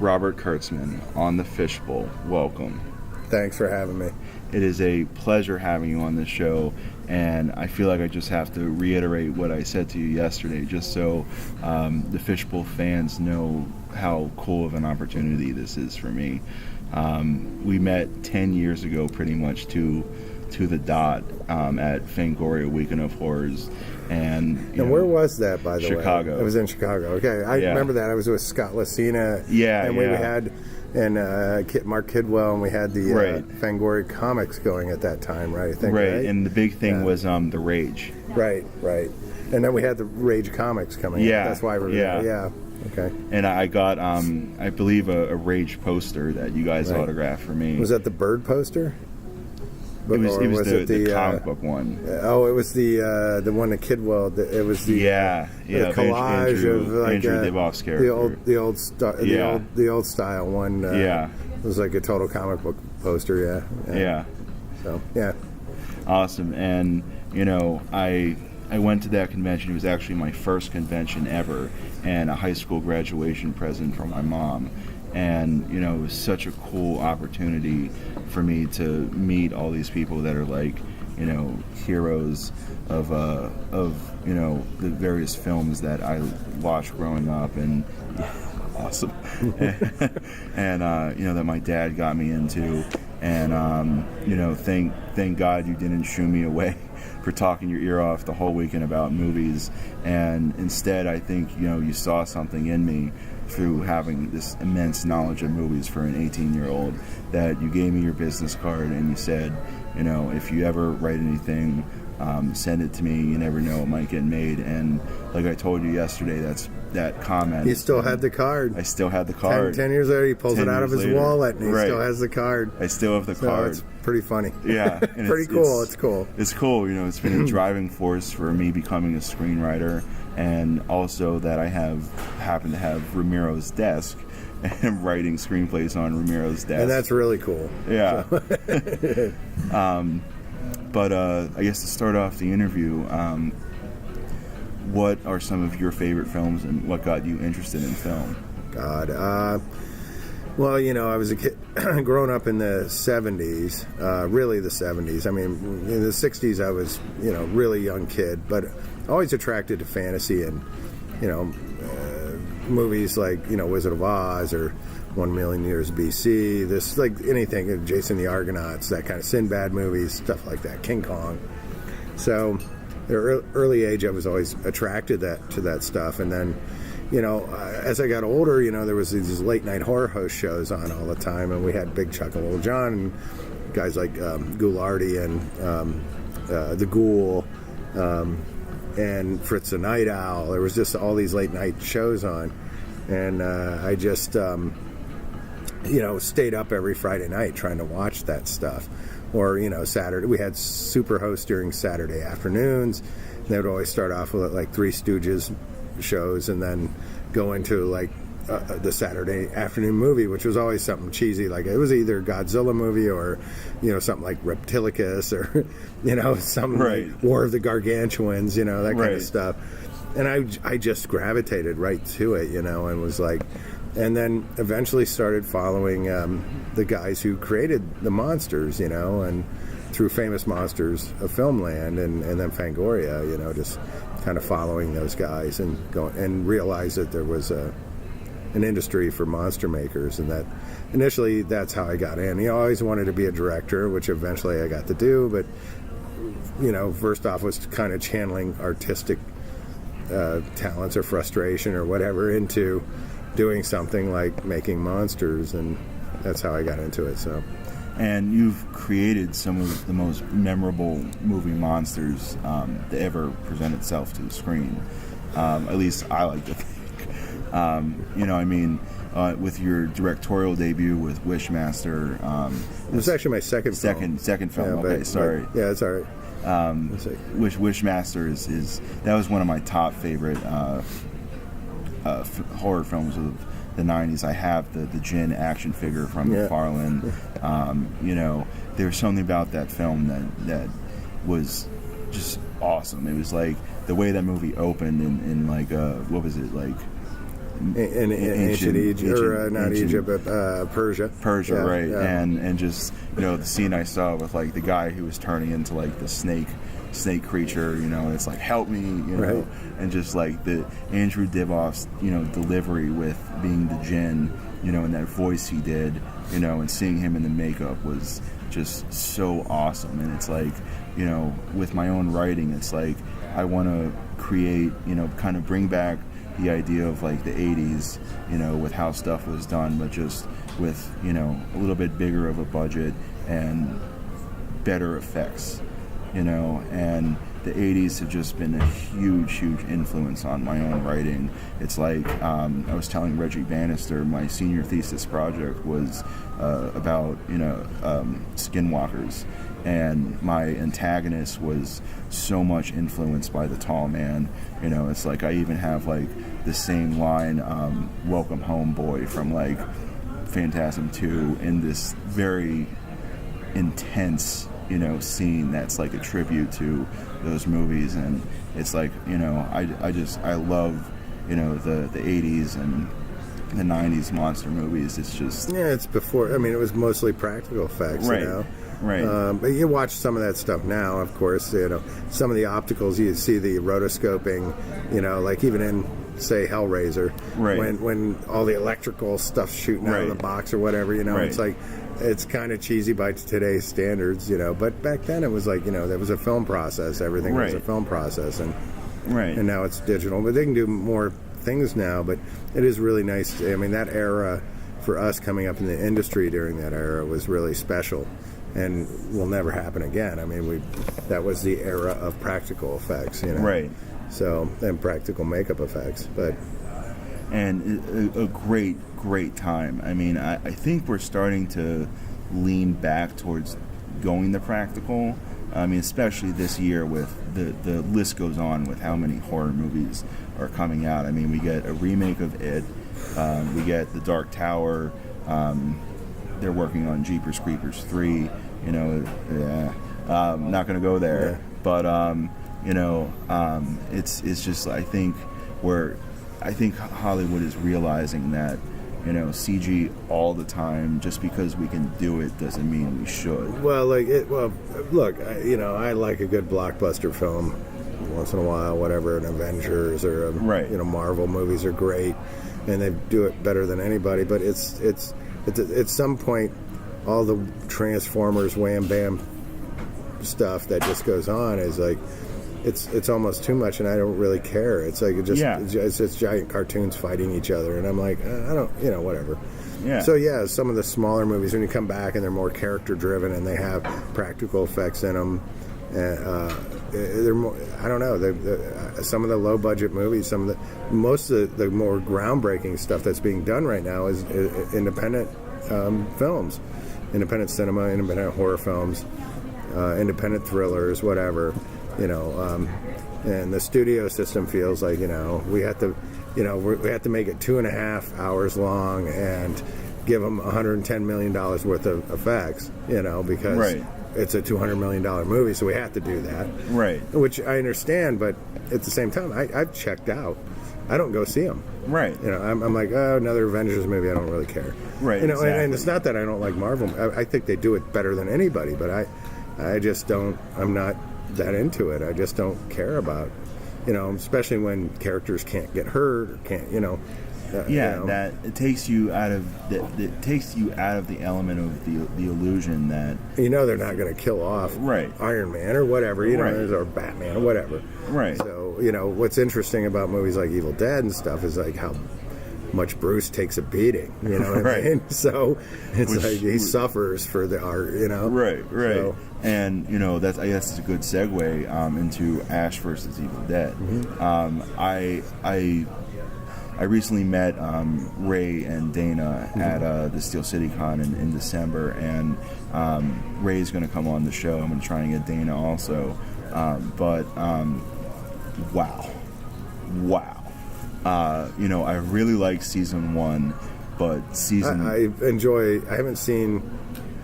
Robert Kurtzman on the Fisch Bowl. Welcome. Thanks for having me. It is a pleasure having you on this show, and I feel like I just have to reiterate what I said to you yesterday, just so the Fisch Bowl fans know how cool of an opportunity this is for me. We met 10 years ago, pretty much to the dot, at Fangoria Weekend of Horrors. And where was that, by the way? Chicago. It was in Chicago. Okay, I remember that. I was with Scott Lucina. And we had Mark Kidwell, and we had the Fangoria comics going at that time, right? I think, right. And the big thing was the Rage. Right. And then we had the Rage comics coming. Yeah, that's why we're there. Yeah. Okay. And I got, I believe, a Rage poster that you guys autographed for me. Was that the Bird poster? It was the comic book one. It was the one that Kidwell. It was the collage of like Andrew Divoff's character. The old style one. It was like a total comic book poster. Yeah. So awesome. And I went to that convention. It was actually my first convention ever, and a high school graduation present from my mom. And it was such a cool opportunity for me to meet all these people that are like heroes of the various films that I watched growing up, and awesome and that my dad got me into, and thank God you didn't shoo me away for talking your ear off the whole weekend about movies, and instead I think you saw something in me through having this immense knowledge of movies for an 18-year-old, that you gave me your business card and you said, if you ever write anything, send it to me. You never know, it might get made. And like I told you yesterday, that comment. You still had the card. I still had the card. 10 years later, he pulls it out of his wallet and he still has the card. I still have the card. It's pretty funny. Yeah. Pretty cool. It's cool. It's cool. It's been a driving force for me becoming a screenwriter, and also that I happen to have Ramiro's desk and writing screenplays on Ramiro's desk. And that's really cool. Yeah. But I guess to start off the interview, what are some of your favorite films, and what got you interested in film? Well, I was a kid growing up in the 70s, really the 70s. I mean, in the 60s I was, really young kid, but always attracted to fantasy and, movies like, Wizard of Oz or 1 Million Years BC, this, like anything, Jason the Argonauts, that kind of Sinbad movies, stuff like that, King Kong. So at an early age I was always attracted to that stuff, and then as I got older, there was these late night horror host shows on all the time, and we had Big Chuck and Little John and guys like Ghoulardi and the Ghoul and Fritz the Night Owl. There was just all these late night shows on, and I just stayed up every Friday night trying to watch that stuff. Or Saturday, we had super hosts during Saturday afternoons. They would always start off with like Three Stooges shows and then go into like the Saturday afternoon movie, which was always something cheesy, like it was either a Godzilla movie or something like Reptilicus or something like War of the Gargantuans, that kind of stuff. And I just gravitated right to it, and was like, and then eventually started following the guys who created the monsters, and through Famous Monsters of Filmland and then Fangoria, just kind of following those guys and realized that there was an industry for monster makers, and that initially that's how I got in. I always wanted to be a director, which eventually I got to do, but first off was kind of channeling artistic talents or frustration or whatever into doing something like making monsters, and that's how I got into it. So. And you've created some of the most memorable movie monsters to ever present itself to the screen. At least I like to think. With your directorial debut with Wishmaster. It was actually my second film. Second film. Okay, sorry. Yeah, it's all right. Wishmaster is that was one of my top favorite horror films of the 90s. I have the Jinn action figure from McFarlane. There's something about that film that was just awesome. It was like the way that movie opened in like what was it, like in ancient Egypt, or not Egypt, but Persia. Persia, Yeah, right? yeah. And just the scene I saw with like the guy who was turning into like the snake creature, it's like help me, Right. and just like the Andrew Divoff's delivery with being the djinn, and that voice he did, and seeing him in the makeup was just so awesome. And it's like, with my own writing, it's like I want to create, kind of bring back the idea of like the 80s, with how stuff was done, but just with, a little bit bigger of a budget and better effects, and the 80s have just been a huge influence on my own writing. It's like, I was telling Reggie Bannister, my senior thesis project was about, skinwalkers. And my antagonist was so much influenced by the tall man. It's like I even have like the same line, "Welcome home, boy," from like Phantasm 2 in this very intense, scene that's like a tribute to those movies. And it's like, I love, the 80s and the 90s monster movies. It's just... Yeah, it's before... I mean, it was mostly practical effects, Right. Right. But you watch some of that stuff now, of course, some of the opticals, you see the rotoscoping, like even in, say, Hellraiser, Right. when all the electrical stuff's shooting out of the box or whatever, Right. it's like, it's kind of cheesy by today's standards, but back then it was like, there was a film process, everything was a Right. film process, and Right. and now it's digital. But they can do more things now, but it is really nice. I mean, that era, for us coming up in the industry during that era, was really special. And will never happen again. I mean, that was the era of practical effects, Right. So, and practical makeup effects, but... And a great time. I mean, I think we're starting to lean back towards going the practical. I mean, especially this year with the list goes on with how many horror movies are coming out. I mean, we get a remake of It. We get The Dark Tower. They're working on Jeepers Creepers 3. Not going to go there. Yeah. But it's just I think Hollywood is realizing that CG all the time, just because we can do it doesn't mean we should. Well, look, I like a good blockbuster film once in a while, whatever, an Avengers or Right. Marvel movies are great, and they do it better than anybody. But it's at some point, all the Transformers wham bam stuff that just goes on is like, it's almost too much, and I don't really care. It's like it's just giant cartoons fighting each other, and I'm like, I don't, whatever. Yeah. So yeah, some of the smaller movies, when you come back and they're more character driven and they have practical effects in them, they're more, I don't know. Some of the low budget movies, most of the more groundbreaking stuff that's being done right now is independent films, independent cinema, independent horror films, independent thrillers, whatever. And the studio system feels like, we have to, we have to make it 2.5 hours long and give them $110 million worth of effects, because Right. it's a $200 million movie, so we have to do that. Right. Which I understand, but at the same time, I've checked out. I don't go see them. Right. I'm like, oh, another Avengers movie, I don't really care. Right, And exactly. it's not that I don't like Marvel. I think they do it better than anybody, but I just don't, I'm not that into it. I just don't care about, especially when characters can't get hurt or can't, that it takes you out of the element of the illusion that they're not going to kill off Right. Iron Man or whatever, Right. or Batman or whatever. Right. So, what's interesting about movies like Evil Dead and stuff is like how much Bruce takes a beating, what Right. I mean? So it's Which- like he suffers for the art, Right. So, And that's, I guess, it's a good segue into Ash versus Evil Dead. Mm-hmm. I recently met Ray and Dana at the Steel City Con in December, and Ray's going to come on the show. I'm going to try and get Dana also. Wow. I really like season 1, but I haven't seen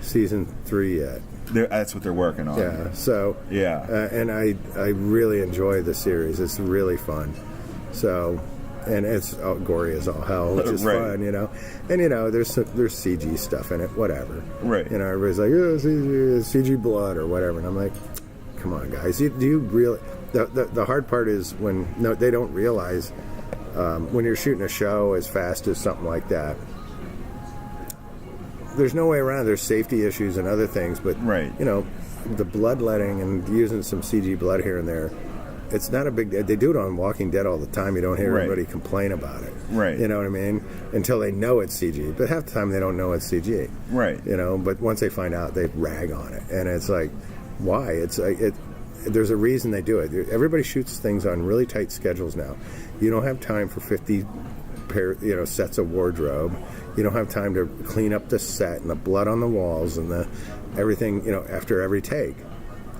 season 3 yet. that's what they're working on. Yeah. So Yeah. and I really enjoy the series. It's really fun. So and it's gory as all hell, which is fun, you know. And you know, there's CG stuff in it, whatever. Right. You know, everybody's like, oh, CG blood or whatever, and I'm like, come on, guys, do you really? The hard part is when they don't realize when you're shooting a show as fast as something like that. There's no way around it. There's safety issues and other things, but you know, the bloodletting and using some CG blood here and there, it's not a big deal. They do it on Walking Dead all the time. You don't hear anybody complain about it. Right. You know what I mean? Until they know it's CG. But half the time they don't know it's CG. Right. You know, but once they find out, they rag on it. And it's like, why? It's like, there's a reason they do it. Everybody shoots things on really tight schedules now. You don't have time for 50 sets of wardrobe. You don't have time to clean up the set and the blood on the walls and the everything, you know, after every take.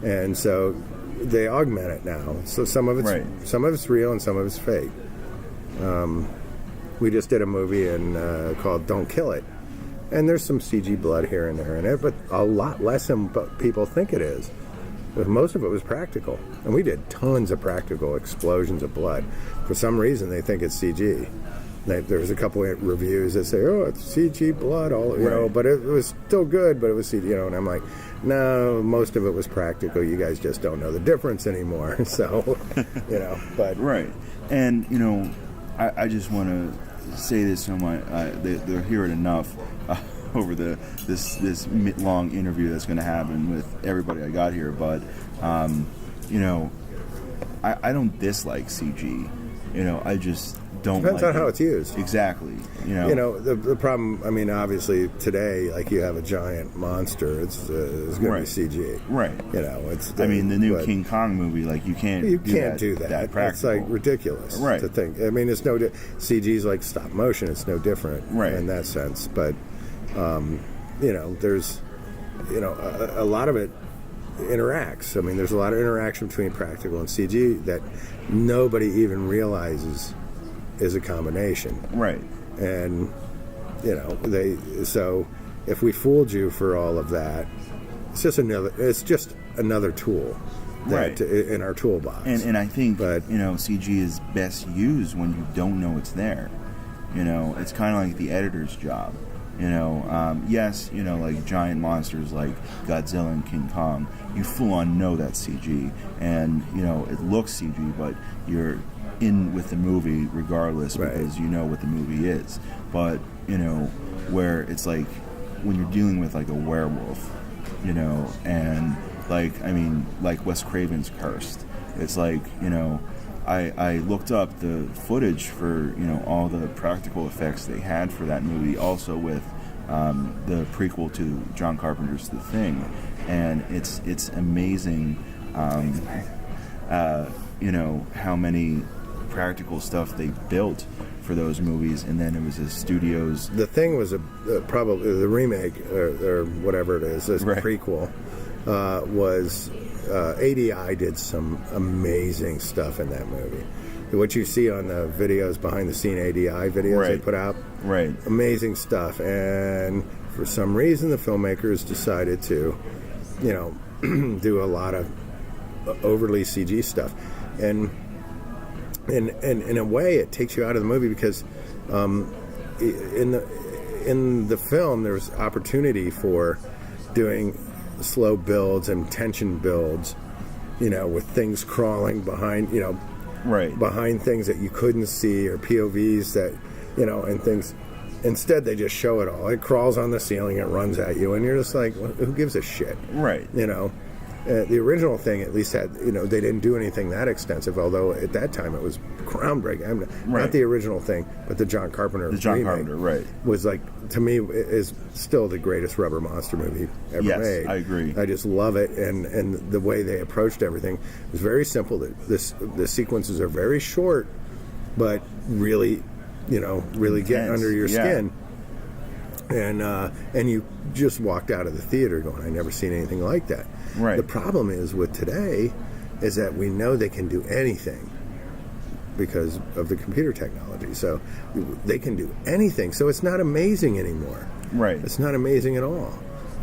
And so they augment it now. So some of it's real and some of it's fake. We just did a movie called Don't Kill It. And there's some CG blood here and there in it, but a lot less than people think it is. But most of it was practical. And we did tons of practical explosions of blood. For some reason, they think it's CG. There's a couple of reviews that say, oh, it's CG blood, you know, but it was still good, but it was CG, you know, and I'm like, no, most of it was practical. You guys just don't know the difference anymore. So, you know, but. Right. And, you know, I just want to say this so much, they'll hear it enough over this long interview that's going to happen with everybody I got here, but, you know, I don't dislike CG. You know, I just don't. Depends like on how it's used. Exactly. You know, the problem. I mean, obviously today, like you have a giant monster, it's going to be CG. Right. You know, it's. I mean, the new King Kong movie, like you can't do that. It's like ridiculous. Right. To think. I mean, it's CG's like stop motion. It's no different. Right. In that sense, but you know, there's, you know, a lot of it interacts. I mean, there's a lot of interaction between practical and CG that nobody even realizes is a combination. Right. And, you know, so if we fooled you for all of that, it's just another tool in our toolbox. And I think, you know, CG is best used when you don't know it's there. You know, it's kind of like the editor's job. You know, yes, you know, like giant monsters like Godzilla and King Kong, you full on know that's CG, and you know it looks CG, but you're in with the movie regardless because you know what the movie is. But you know, where it's like when you're dealing with like a werewolf, you know, and like Wes Craven's Cursed, it's like, you know, I looked up the footage for, you know, all the practical effects they had for that movie, also with the prequel to John Carpenter's The Thing, and it's amazing, you know, how many practical stuff they built for those movies, and then it was the studios. The Thing was probably the remake or whatever it is, this prequel was. ADI did some amazing stuff in that movie. What you see on the videos, behind the scene ADI videos they put out, amazing stuff. And for some reason, the filmmakers decided to, you know, do a lot of overly CG stuff. And in a way, it takes you out of the movie because in the film, there's opportunity for doing slow builds and tension builds, you know, with things crawling behind, you know, behind things that you couldn't see, or POVs that, you know, and things. Instead, they just show it all. It crawls on the ceiling, it runs at you, and you're just like, well, who gives a shit? Right. You know, the original thing at least had, you know, they didn't do anything that extensive, although at that time it was groundbreaking. I mean, not the original thing, but the John Carpenter remake was like, to me, is still the greatest rubber monster movie ever made. Yes, I agree. I just love it, and the way they approached everything was very simple. The sequences are very short, but really, you know, really get under your skin. And you just walked out of the theater going, I never seen anything like that. Right. The problem is with today is that we know they can do anything because of the computer technology. So they can do anything. So it's not amazing anymore. Right. It's not amazing at all.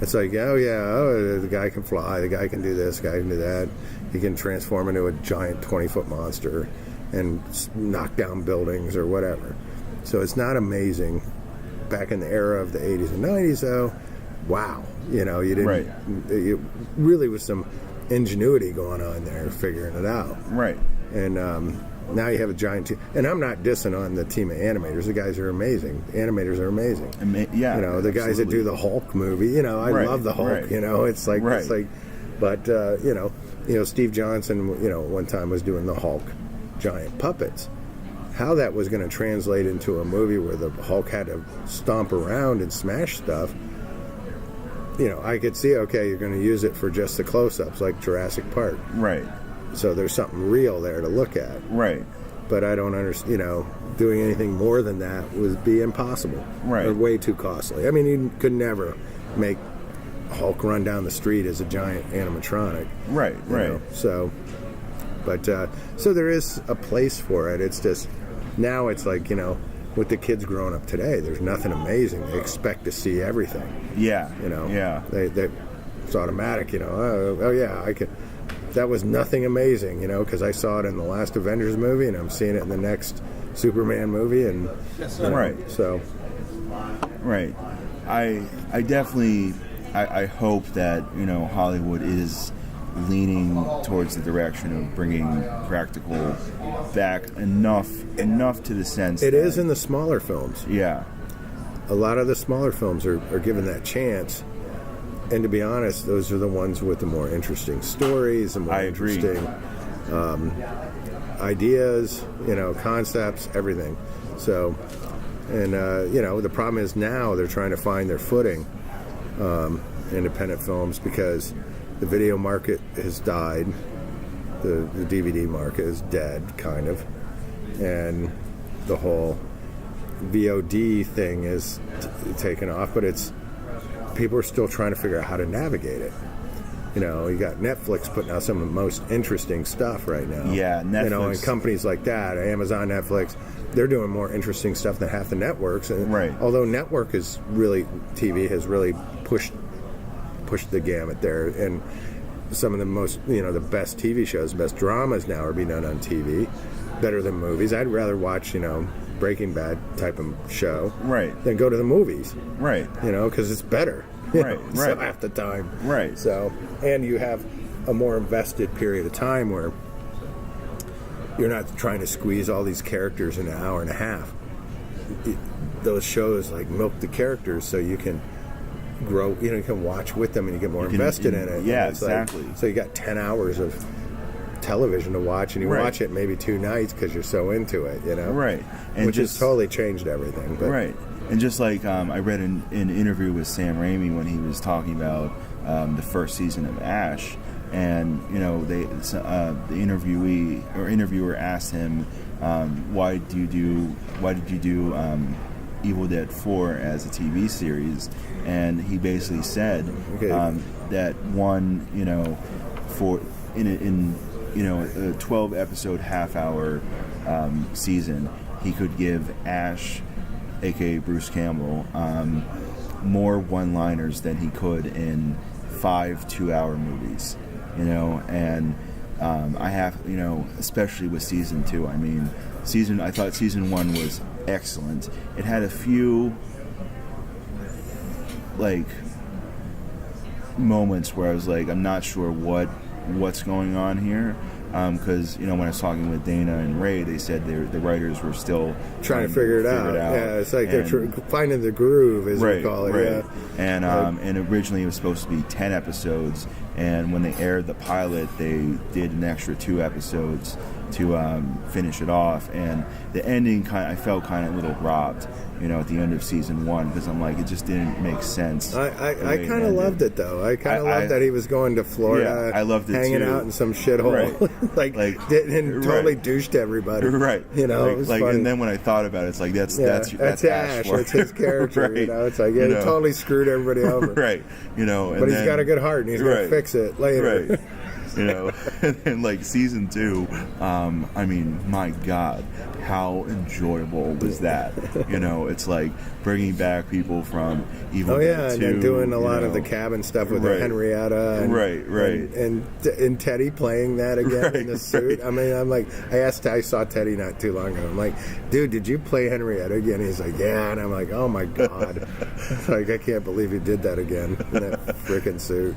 It's like, the guy can fly, the guy can do this, the guy can do that. He can transform into a giant 20-foot monster. and knock down buildings or whatever. So it's not amazing. Back in the era of the 80s and 90s, though, wow. You know, you didn't... Right. It really was some ingenuity going on there, figuring it out. Right. And now you have a giant team. And I'm not dissing on the team of animators. The guys are amazing. The animators are amazing. Yeah. You know, the guys that do the Hulk movie. You know, I love the Hulk. Right. You know, it's like, but you know, Steve Johnson, you know, one time was doing the Hulk giant puppets. How that was going to translate into a movie where the Hulk had to stomp around and smash stuff, you know, I could see, okay, you're going to use it for just the close-ups, like Jurassic Park. Right. So there's something real there to look at. Right. But I don't understand, you know, doing anything more than that would be impossible. Right. Or way too costly. I mean, you could never make Hulk run down the street as a giant animatronic. Right, right. Know? So, but, so there is a place for it. It's just, now it's like, you know, with the kids growing up today, there's nothing amazing. They expect to see everything. Yeah. You know? Yeah. It's automatic, you know. Oh yeah, I could. That was nothing amazing, you know, because I saw it in the last Avengers movie, and I'm seeing it in the next Superman movie, and right. So, right. I definitely I hope that, you know, Hollywood is leaning towards the direction of bringing practical back enough to the sense it that, is in the smaller films. Yeah. A lot of the smaller films are given that chance. And to be honest, those are the ones with the more interesting stories, the more interesting ideas, you know, concepts, everything. So, and, you know, the problem is now they're trying to find their footing, independent films, because the video market has died. The DVD market is dead, kind of. And the whole VOD thing is taken off, but people are still trying to figure out how to navigate it. You know, you got Netflix putting out some of the most interesting stuff right now. Yeah, Netflix. You know, and companies like that, Amazon, Netflix, they're doing more interesting stuff than half the networks. And right. Although TV has really pushed the gamut there, and some of the most, you know, the best TV shows, best dramas now are being done on TV, better than movies. I'd rather watch, you know, Breaking Bad type of show, right, than go to the movies, right? You know, because it's better, right, know, right. So half the time, right. So, and you have a more invested period of time where you're not trying to squeeze all these characters in an hour and a half. Those shows like milk the characters so you can grow, you know, you can watch with them and you get more invested in it. Yeah, exactly. Like, so you got 10 hours of television to watch, and you watch it maybe 2 nights because you're so into it, you know? Right. And which has totally changed everything. But. Right. And just like I read an interview with Sam Raimi when he was talking about the first season of Ash, and, you know, the interviewer asked him, why did you do Evil Dead 4 as a TV series? And he basically said that one, you know, in a 12 episode half-hour season, he could give Ash, aka Bruce Campbell, more one-liners than he could in 5 2-hour movies, you know. And I have, you know, especially with season 2, I mean, I thought season 1 was excellent. It had a few like moments where I was like, I'm not sure what's going on here, because, you know, when I was talking with Dana and Ray, they said the writers were still trying to figure it out. Yeah, it's like they're finding the groove, as we call it. Right. Yeah. And originally it was supposed to be 10 episodes, and when they aired the pilot, they did an extra 2 episodes to finish it off. And the ending, I felt kind of a little robbed, you know, at the end of season 1, because I'm like, it just didn't make sense. I kind of loved it, though. I kind of loved that he was going to Florida, yeah, I loved it hanging too. out in some shithole, right. and totally douched everybody. Right. You know, it was funny. And then when I thought about it, it's like that's Ash. That's his character. Right. You know, it's like, yeah, he totally screwed everybody over. Right. You know, but he's got a good heart, and he's going to fix it later. Right. you know. And like season 2, I mean, my God, how enjoyable was that? You know, it's like bringing back people from Evil Dead 2, and then doing a lot of the cabin stuff with Henrietta, and and Teddy playing that again in the suit. I mean, I saw Teddy not too long ago. I'm like, dude, did you play Henrietta again? He's like, yeah, and I'm like, oh my God, like I can't believe he did that again in that freaking suit.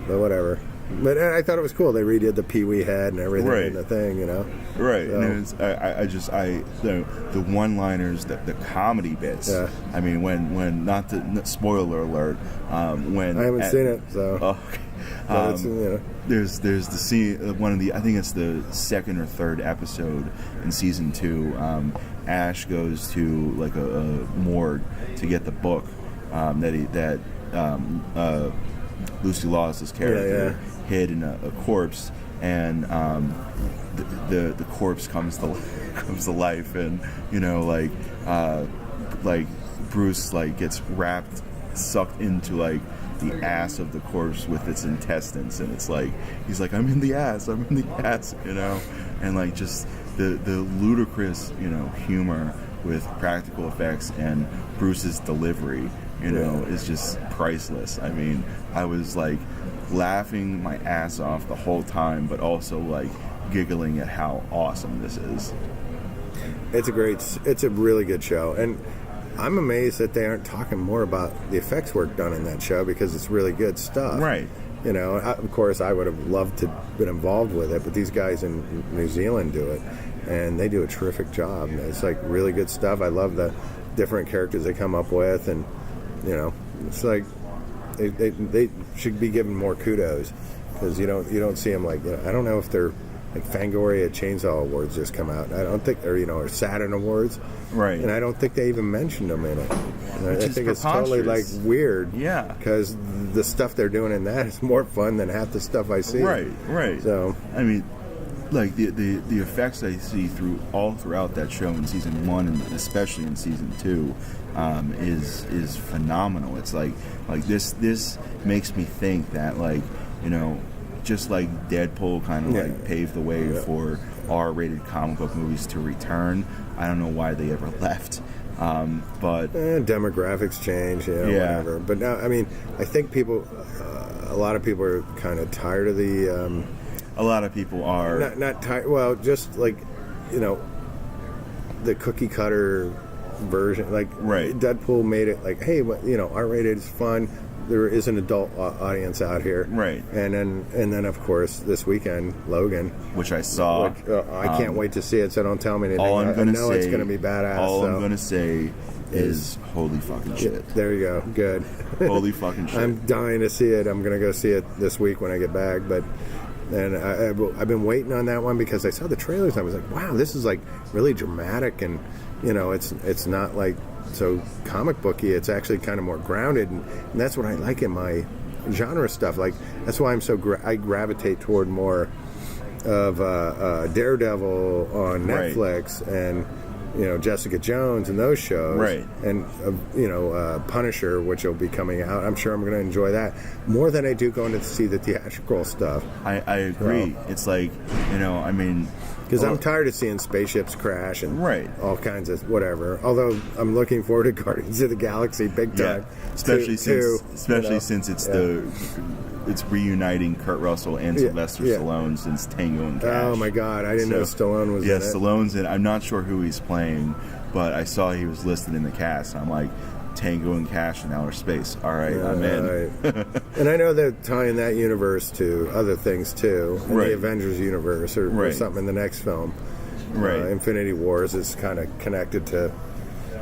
But whatever. But I thought it was cool. They redid the Pee-wee head and everything in the thing, you know. Right. So. And the one-liners, the comedy bits. Yeah. I mean, when not spoiler alert. When I haven't seen it, so. There's the scene, I think it's the second or third episode in season 2. Ash goes to like a morgue to get the book that Lucy Lawless's character hid in a corpse, and the corpse comes to life, and you know, like Bruce like gets sucked into like the ass of the corpse with its intestines, and it's like he's like, I'm in the ass, you know, and like just the ludicrous, you know, humor with practical effects and Bruce's delivery, you know, is just priceless. I mean, I was like laughing my ass off the whole time, but also like giggling at how awesome this is. It's a really good show, and I'm amazed that they aren't talking more about the effects work done in that show, because it's really good stuff. Right. You know, of course, I would have loved to been involved with it, but these guys in New Zealand do it, and they do a terrific job. It's like really good stuff. I love the different characters they come up with, and you know, it's like they should be given more kudos, because you don't see them like, you know, I don't know if they're like Fangoria Chainsaw Awards just come out. I don't think, or Saturn Awards, right? And I don't think they even mentioned them in it. I think it's totally like weird, because the stuff they're doing in that is more fun than half the stuff I see. Right. So I mean, like the effects I see throughout that show in season 1 and especially in season 2 is phenomenal. It's like this makes me think that, like, you know, just like Deadpool kind of like paved the way for R-rated comic book movies to return. I don't know why they ever left, but demographics change, whatever. But now, I mean, I think a lot of people are kind of tired of the. A lot of people are not tired. Well, just like, you know, the cookie cutter version. Like Deadpool made it like, hey, you know, R-rated is fun. There is an adult audience out here, right? And then of course this weekend, Logan, which I saw. I can't wait to see it. So don't tell me anything. I know it's going to be badass. I'm going to say is holy fucking shit. There you go. Good. Holy fucking shit. I'm dying to see it. I'm going to go see it this week when I get back. And I've been waiting on that one because I saw the trailers. And I was like, wow, this is like really dramatic, and you know, it's not like so comic booky. It's actually kind of more grounded, and that's what I like in my genre stuff. Like that's why I gravitate toward more of Daredevil on Netflix and, you know, Jessica Jones and those shows, right? And you know, Punisher, which will be coming out. I'm sure I'm going to enjoy that more than I do going to see the theatrical stuff. I agree. So, it's like, you know, I mean, because I'm tired of seeing spaceships crash and all kinds of whatever. Although I'm looking forward to Guardians of the Galaxy big time, especially since it's reuniting Kurt Russell and Sylvester Stallone since Tango and Cash. Oh my God, I didn't know Stallone was in it. Stallone's in. I'm not sure who he's playing, but I saw he was listed in the cast. I'm like, Tango and Cash in outer space. All right, I'm in. Right. And I know they're tying that universe to other things too, in the Avengers universe or something in the next film. Right, Infinity Wars is kind of connected to.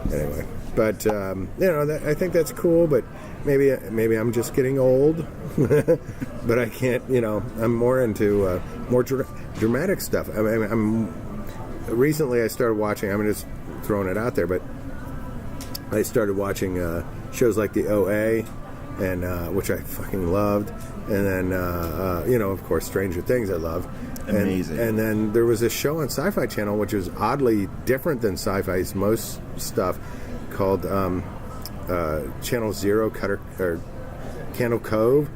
Anyway, but you know, I think that's cool. But maybe I'm just getting old. But I can't. You know, I'm more into more dramatic stuff. I mean, recently I started watching. I'm just throwing it out there, but I started watching shows like the OA, and which I fucking loved, and then you know, of course, Stranger Things I love. Amazing. And then there was a show on Sci-Fi Channel which is oddly different than Sci-Fi's most stuff, called Channel Zero or Candle Cove,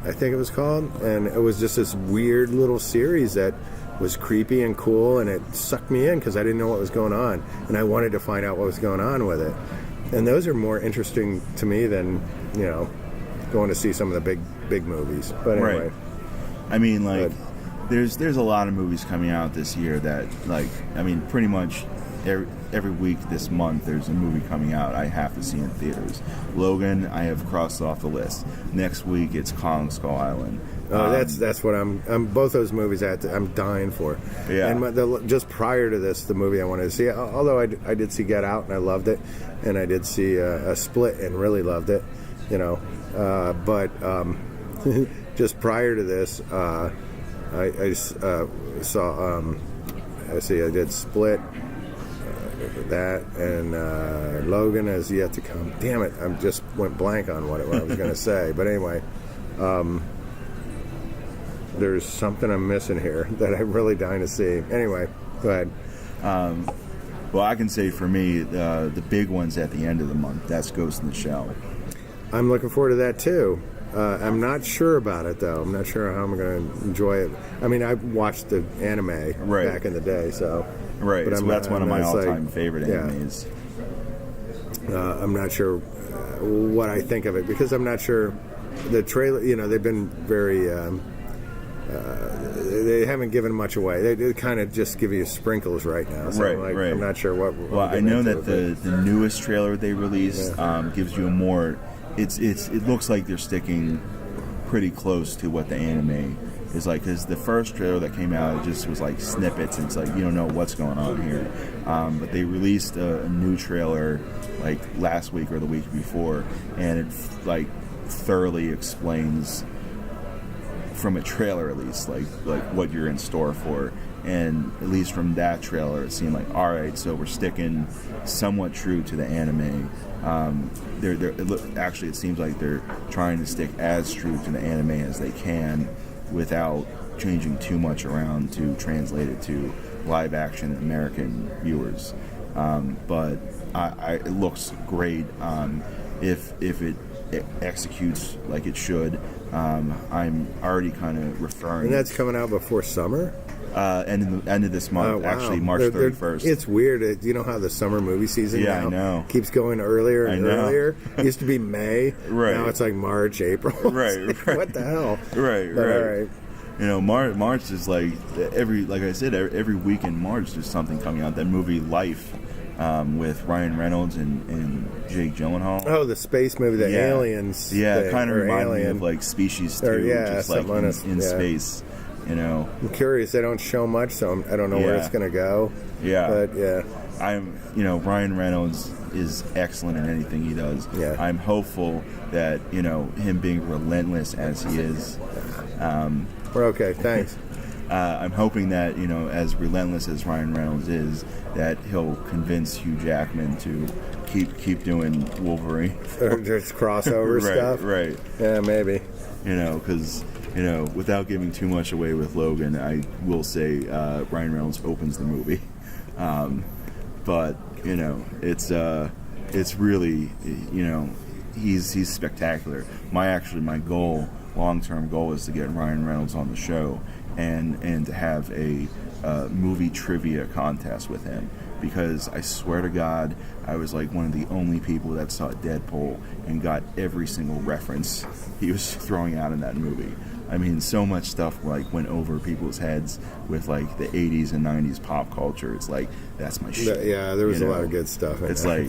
I think it was called, and it was just this weird little series that was creepy and cool, and it sucked me in because I didn't know what was going on, and I wanted to find out what was going on with it. And those are more interesting to me than, going to see some of the big movies. But anyway. Right. I mean, like, there's a lot of movies coming out this year that, like, I mean, pretty much every week this month there's a movie coming out I have to see in theaters. Logan, I have crossed off the list. Next week it's Kong Skull Island. That's what I'm both those movies I'm dying for. Yeah. And just prior to this, the movie I wanted to see, although I did see Get Out and I loved it, and I did see a Split and really loved it, but just prior to this, I saw I did Split, that, and Logan has yet to come. Damn it, I just went blank on what I was going to say. But anyway, there's something I'm missing here that I'm really dying to see. Anyway, go ahead. Well, I can say for me, the big ones at the end of the month, that's Ghost in the Shell. I'm looking forward to that too. I'm not sure about it though. I'm not sure how I'm going to enjoy it. I mean, I watched the anime back in the day, so. Right, so that's one of my all-time favorite animes. I'm not sure what I think of it because I'm not sure. The trailer, they've been very. They haven't given much away. They kind of just give you sprinkles right now. So right. I'm not sure what. Well, I know that the newest trailer they released gives you a more. It looks like they're sticking pretty close to what the anime is like, because the first trailer that came out, it just was like snippets, and it's like you don't know what's going on here. But they released a new trailer like last week or the week before, and it like thoroughly explains, from a trailer at least, like what you're in store for. And at least from that trailer, it seemed like, all right, so we're sticking somewhat true to the anime. Actually, it seems like they're trying to stick as true to the anime as they can without changing too much around to translate it to live action American viewers. But it looks great. If it executes like it should, I'm already kind of referring. And that's coming out before summer? End of this month, actually, March 31st. It's weird. You know how the summer movie season now I know. keeps going earlier and earlier? It used to be May. Right. Now it's like March, April. Right. What the hell? Right. All right. March is like like I said, every week in March there's something coming out. That movie Life, with Ryan Reynolds and Jake Gyllenhaal. Oh, the space movie, the Aliens. Yeah, it kind of reminded me of like Species 2, just like in space. I'm curious. They don't show much, so I don't know where it's going to go. Yeah, but Ryan Reynolds is excellent in anything he does. Yeah, I'm hopeful that him being relentless as he is. We're okay. Thanks. I'm hoping that as relentless as Ryan Reynolds is, that he'll convince Hugh Jackman to keep doing Wolverine. Or just crossover stuff. Right. Yeah, maybe. Because. Without giving too much away with Logan, I will say Ryan Reynolds opens the movie, but it's really he's spectacular. My long-term goal is to get Ryan Reynolds on the show and to have a movie trivia contest with him, because I swear to God, I was like one of the only people that saw Deadpool and got every single reference he was throwing out in that movie. I mean, so much stuff like went over people's heads with like the 80s and 90s pop culture. It's like, that's my shit. Yeah, there was a lot of good stuff in it's there.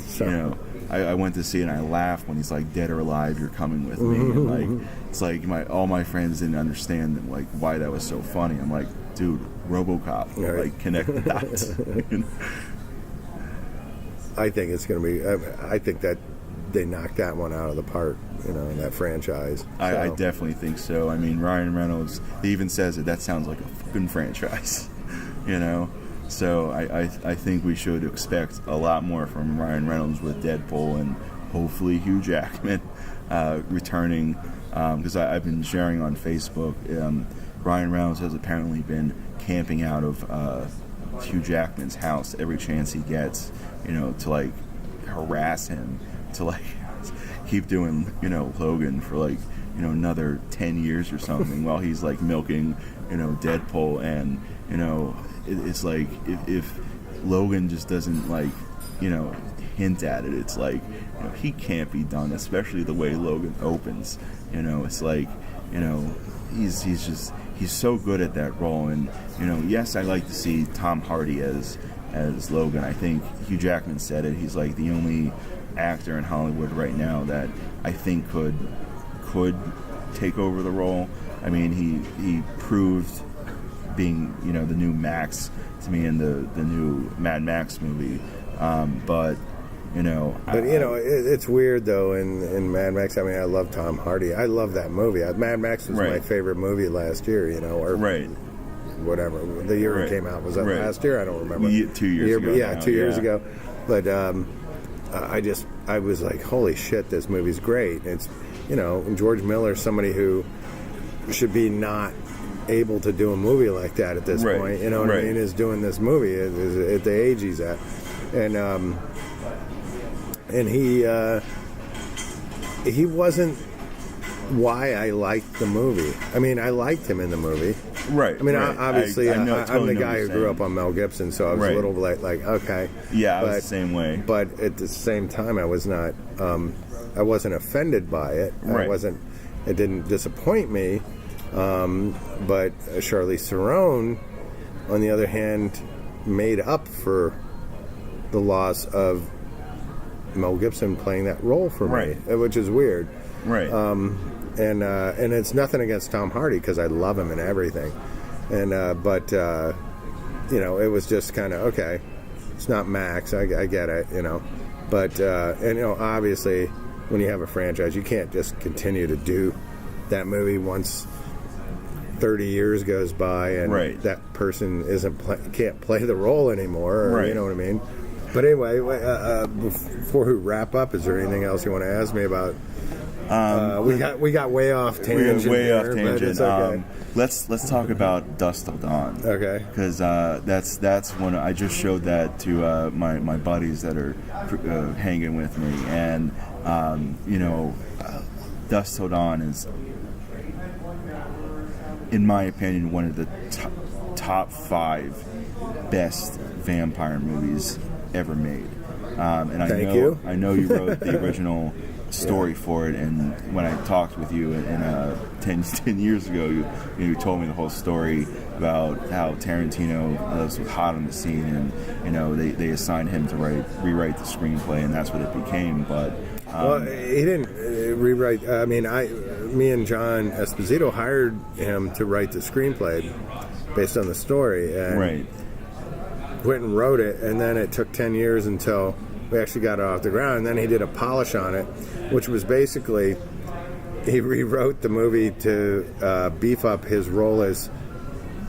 Like, I went to see it and I laughed when he's like, dead or alive, you're coming with me. And like, it's like all my friends didn't understand like why that was so funny. I'm like, dude, RoboCop, right. Like connect the dots. I think it's going to be, I think that they knocked that one out of the park, in that franchise. So. I definitely think so. I mean, Ryan Reynolds, he even says that sounds like a fucking franchise, So I think we should expect a lot more from Ryan Reynolds with Deadpool, and hopefully Hugh Jackman returning, because I've been sharing on Facebook. Ryan Reynolds has apparently been camping out of Hugh Jackman's house every chance he gets, to like harass him, to like keep doing Logan for like another 10 years or something while he's like milking, Deadpool. And, it's like if Logan just doesn't like, hint at it, it's like, he can't be done, especially the way Logan opens. It's like, he's so good at that role. And, yes, I like to see Tom Hardy as Logan. I think Hugh Jackman said it. He's like the only actor in Hollywood right now that I think could take over the role. I mean, he proved being, the new Max to me in the new Mad Max movie. But it's weird though in Mad Max. I mean, I love Tom Hardy. I love that movie. Mad Max was my favorite movie last year. Or whatever the year it came out. Was that last year? I don't remember. 2 years ago. Yeah, 2 years ago. But I was like, holy shit, this movie's great. It's and George Miller's somebody who should be not able to do a movie like that at this point. You know what I mean? Is doing this movie at the age he's at, and he wasn't why I liked the movie. I mean, I liked him in the movie. Right. I mean, obviously, I'm the guy who grew up on Mel Gibson, so I was a little like, okay. Yeah, I was the same way. But at the same time, I was not. I wasn't offended by it. It didn't disappoint me. But Charlize Theron, on the other hand, made up for the loss of Mel Gibson playing that role for me, which is weird. Right. And it's nothing against Tom Hardy because I love him and everything, but it was just kind of okay. It's not Max, I get it, but obviously when you have a franchise, you can't just continue to do that movie once 30 years goes by and that person can't play the role anymore. Or, you know what I mean? But anyway, before we wrap up, is there anything else you want to ask me about? We got way off tangent. But it's okay. Let's talk about Dusk Till Dawn. Okay. Because that's when I just showed that to my buddies that are hanging with me, and Dusk Till Dawn is, in my opinion, one of the top 5 best vampire movies ever made. And I know you wrote the original story for it, and when I talked with you 10 years ago, you told me the whole story about how Tarantino was hot on the scene, and they assigned him to rewrite the screenplay, and that's what it became. But he didn't rewrite. Me and John Esposito hired him to write the screenplay based on the story, and went and wrote it, and then it took 10 years until we actually got it off the ground, and then he did a polish on it, which was basically he rewrote the movie to beef up his role as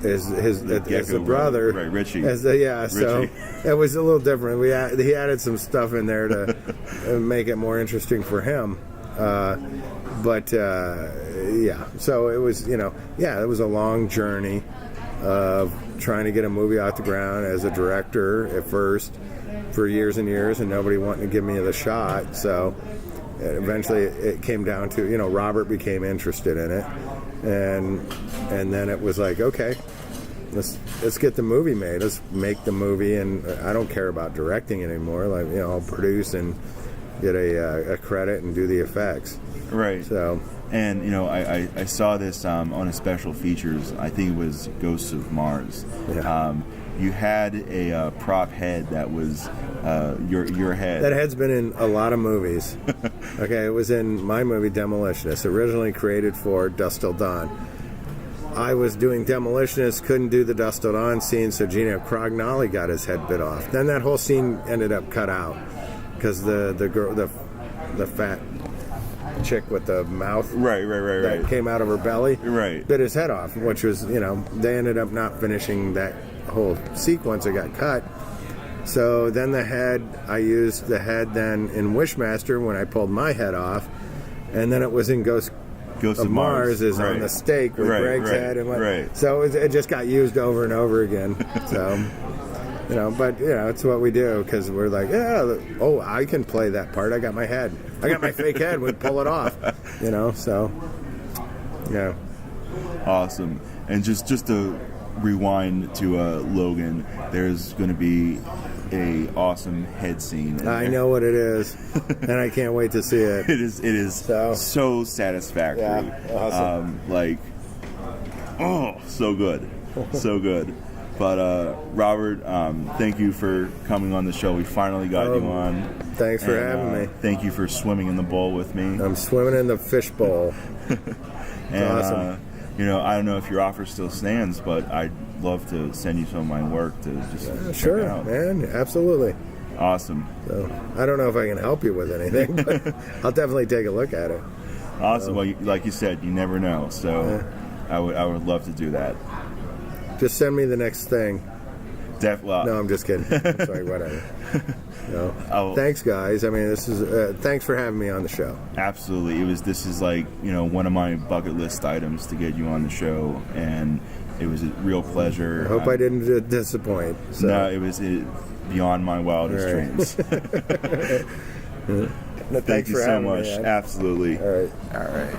the brother, Richie. So it was a little different. He added some stuff in there to make it more interesting for him. So it was, it was a long journey of trying to get a movie off the ground as a director at first for years and years, and nobody wanting to give me the shot. So eventually it came down to, Robert became interested in it, and then it was like, okay, let's get the movie made. Let's make the movie, and I don't care about directing anymore. Like, I'll produce and get a credit and do the effects. Right. So. And, I saw this on a special features. I think it was Ghosts of Mars. Yeah. You had a prop head that was your head. That head's been in a lot of movies. Okay, it was in my movie Demolitionist, originally created for Dusk Till Dawn. I was doing Demolitionist, couldn't do the Dusk Till Dawn scene, so Gino Crognoli got his head bit off. Then that whole scene ended up cut out because the girl, the fat chick with the mouth that came out of her belly bit his head off, which was, they ended up not finishing that whole sequence. It got cut. So then I used the head then in Wishmaster when I pulled my head off, and then it was in Ghost of Mars is on the stake with Greg's head, and so it just got used over and over again. So but it's what we do, because we're like, I can play that part. I got my head. I got my fake head. We'd pull it off. So Yeah. Awesome. And just to rewind to Logan, there's going to be a awesome head scene. I know what it is, and I can't wait to see it. It is so satisfactory. Yeah, awesome. So good. So good. But Robert, thank you for coming on the show. We finally got you on. Thanks for having me. Thank you for swimming in the bowl with me. I'm swimming in the fish bowl. And awesome. I don't know if your offer still stands, but I'd love to send you some of my work to just check it out. Man, absolutely. Awesome. So I don't know if I can help you with anything, but I'll definitely take a look at it. Awesome. Well, like you said, you never know. So I would love to do that. Just send me the next thing. No, I'm just kidding. I'm sorry, whatever. No. Thanks, guys. I mean, this is thanks for having me on the show. Absolutely. This is like, one of my bucket list items to get you on the show, and it was a real pleasure. I hope I didn't disappoint. So. No, it was beyond my wildest dreams. Thank you so much. Me, Absolutely. All right. All right.